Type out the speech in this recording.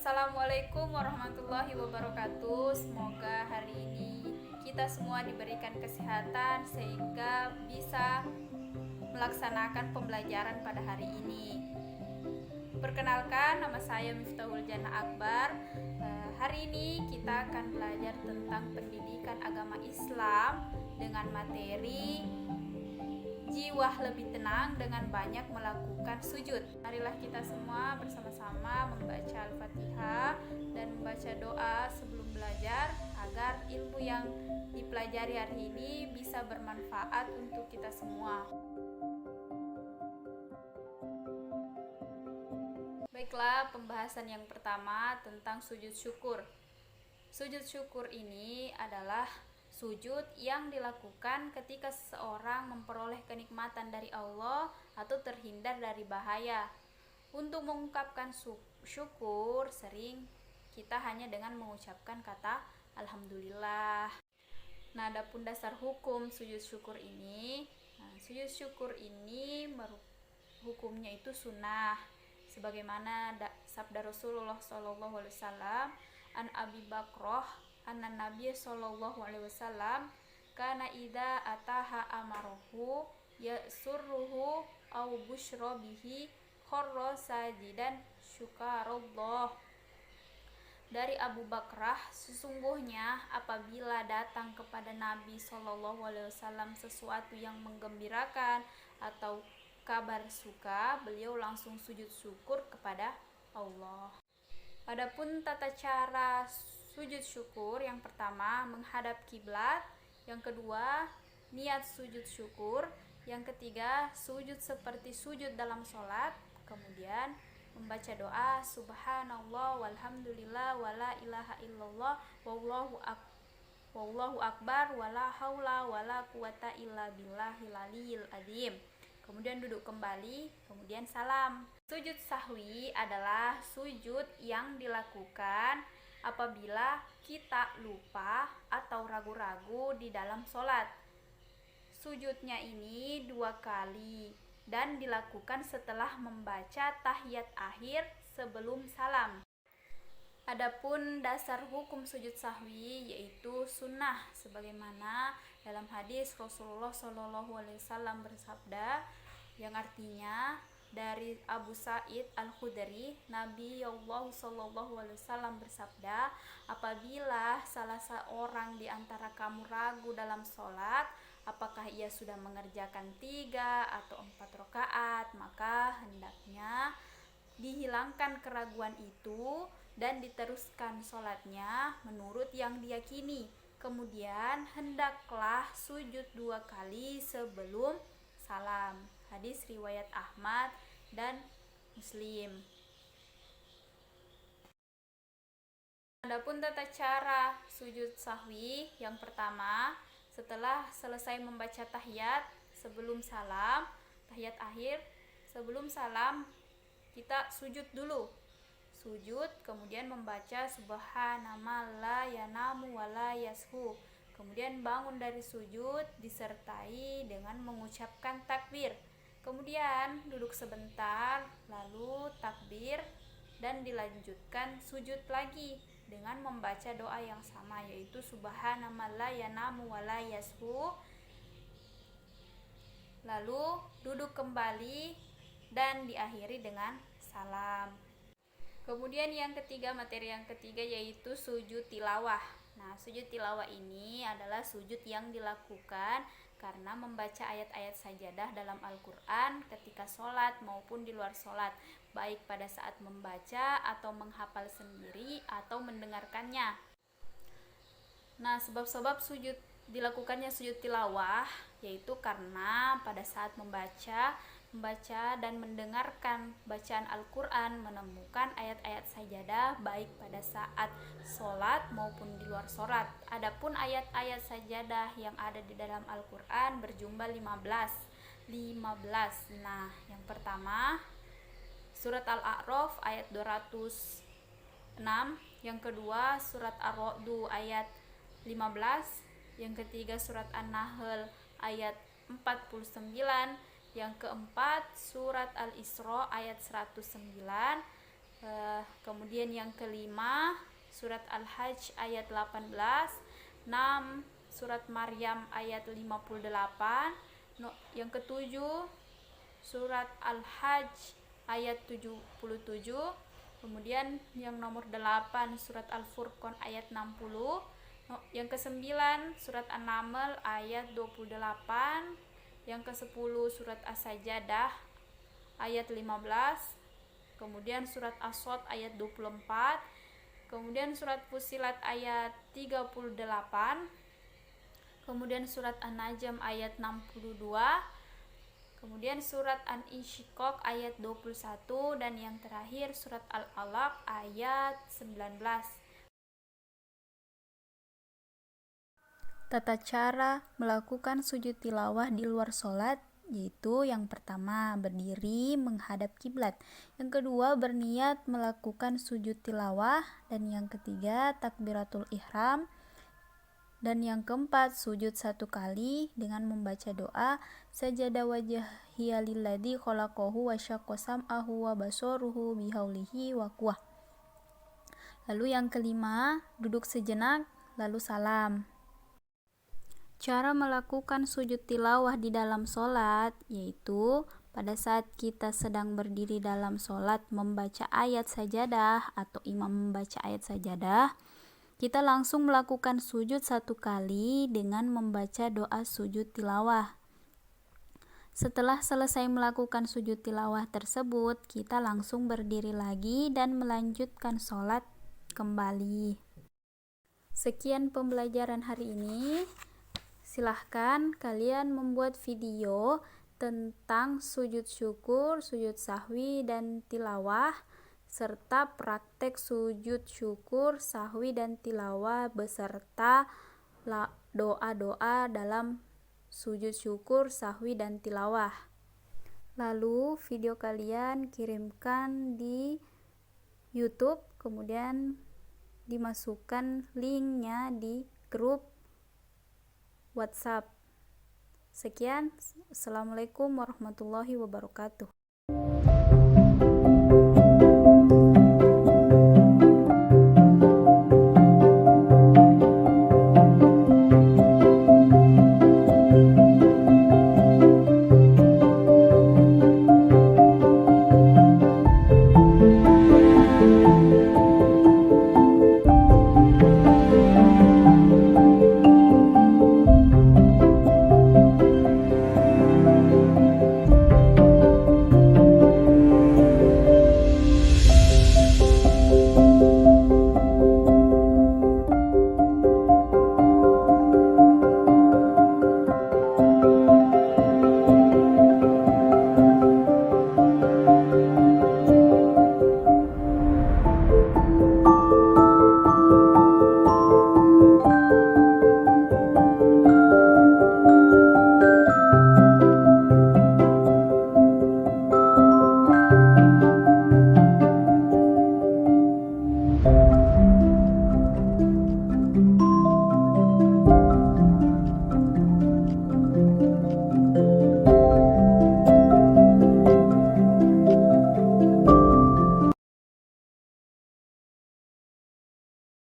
Assalamualaikum warahmatullahi wabarakatuh. Semoga hari ini kita semua diberikan kesehatan sehingga bisa melaksanakan pembelajaran pada hari ini. Perkenalkan, nama saya Miftahul Jannah Akbar. Hari ini kita akan belajar tentang pendidikan agama Islam dengan materi jiwa lebih tenang dengan banyak melakukan sujud. Marilah kita semua bersama-sama membaca Al-Fatihah dan membaca doa sebelum belajar agar ilmu yang dipelajari hari ini bisa bermanfaat untuk kita semua. Baiklah, pembahasan yang pertama tentang sujud syukur. Sujud syukur ini adalah sujud yang dilakukan ketika seseorang memperoleh kenikmatan dari Allah atau terhindar dari bahaya. Untuk mengungkapkan syukur, sering kita hanya dengan mengucapkan kata Alhamdulillah. Nah, adapun dasar hukum sujud syukur ini, sujud syukur ini hukumnya itu sunnah, sebagaimana sabda Rasulullah SAW, an Abi Bakrah anna Nabi sallallahu alaihi wasallam kana idza ataha amaruhu yasurruhu aw busyra bihi kharra sajidan syukarallah. Dari Abu Bakrah, sesungguhnya apabila datang kepada Nabi sallallahu alaihi wasallam sesuatu yang menggembirakan atau kabar suka, beliau langsung sujud syukur kepada Allah. Adapun tata cara sujud syukur, yang pertama menghadap kiblat, yang kedua niat sujud syukur, yang ketiga sujud seperti sujud dalam sholat, kemudian membaca doa subhanallah walhamdulillah wala ilaha illallah wallahu akbar wala haula wala quwata illa billahil aliyil azim. Kemudian duduk kembali, kemudian salam. Sujud sahwi adalah sujud yang dilakukan apabila kita lupa atau ragu-ragu di dalam sholat. Sujudnya ini 2 kali dan dilakukan setelah membaca tahiyat akhir sebelum salam. Adapun dasar hukum sujud sahwi yaitu sunnah, sebagaimana dalam hadis Rasulullah SAW bersabda, yang artinya dari Abu Sa'id Al-Khudri, Nabi Allah SAW bersabda, apabila salah seorang di antara kamu ragu dalam sholat, apakah ia sudah mengerjakan 3 atau 4 rakaat, maka hendaknya dihilangkan keraguan itu dan diteruskan sholatnya menurut yang diyakini. Kemudian hendaklah sujud 2 kali sebelum salam. Hadis riwayat Ahmad dan Muslim. Adapun tata cara sujud sahwi, yang pertama setelah selesai membaca tahiyat sebelum salam, tahiyat akhir sebelum salam, kita sujud dulu. Sujud, kemudian membaca subhanallah la yanamu wa la yashu. Kemudian bangun dari sujud disertai dengan mengucapkan takbir. Kemudian duduk sebentar, lalu takbir dan dilanjutkan sujud lagi dengan membaca doa yang sama, yaitu subhanallah la yanamu wa la yashu. Lalu duduk kembali dan diakhiri dengan salam. Kemudian yang ketiga, materi yang ketiga yaitu sujud tilawah. Nah, sujud tilawah ini adalah sujud yang dilakukan karena membaca ayat-ayat sajadah dalam Al-Quran ketika sholat maupun di luar sholat, baik pada saat membaca atau menghafal sendiri atau mendengarkannya. Nah, sebab-sebab dilakukannya sujud tilawah yaitu karena pada saat membaca dan mendengarkan bacaan Al-Quran menemukan ayat-ayat sajadah baik pada saat sholat maupun di luar sholat. Adapun ayat-ayat sajadah yang ada di dalam Al-Quran berjumlah 15. Nah, yang pertama surat Al-A'raf ayat 206, yang kedua surat Ar-Ra'd ayat 15, yang ketiga surat An-Nahl ayat 49, yang keempat surat Al-Isra ayat 109, kemudian Kemudian yang kelima, surat Al-Hajj ayat 18, 6, surat Maryam ayat 58, yang ketujuh, surat Al-Hajj ayat 77, kemudian yang nomor 8, surat Al-Furqan ayat 60, yang ke-9, surat An-Naml ayat 28, yang ke-10, surat As-Sajdah ayat 15, kemudian surat As-Sod ayat 24, kemudian surat Fussilat ayat 38, kemudian surat An-Najm ayat 62, kemudian surat An-Insyiqaq ayat 21, dan yang terakhir surat Al-Alaq ayat 19. Tata cara melakukan sujud tilawah di luar sholat, yaitu yang pertama berdiri menghadap kiblat, yang kedua berniat melakukan sujud tilawah, dan yang ketiga takbiratul ihram, dan yang keempat sujud 1 kali dengan membaca doa sajada wajhiya lilladzi khalaqahu wa syaqqa sam'ahu wa basaruhu bihaulihi wa quwwah. Lalu yang kelima, duduk sejenak lalu salam. Cara melakukan sujud tilawah di dalam sholat, yaitu pada saat kita sedang berdiri dalam sholat membaca ayat sajadah atau imam membaca ayat sajadah, kita langsung melakukan sujud 1 kali dengan membaca doa sujud tilawah. Setelah selesai melakukan sujud tilawah tersebut, kita langsung berdiri lagi dan melanjutkan sholat kembali. Sekian pembelajaran hari ini. Silahkan kalian membuat video tentang sujud syukur, sujud sahwi, dan tilawah, serta praktek sujud syukur, sahwi, dan tilawah beserta doa-doa dalam sujud syukur, sahwi, dan tilawah. Lalu video kalian kirimkan di YouTube, kemudian dimasukkan linknya di grup WhatsApp. Sekian, Assalamualaikum warahmatullahi wabarakatuh.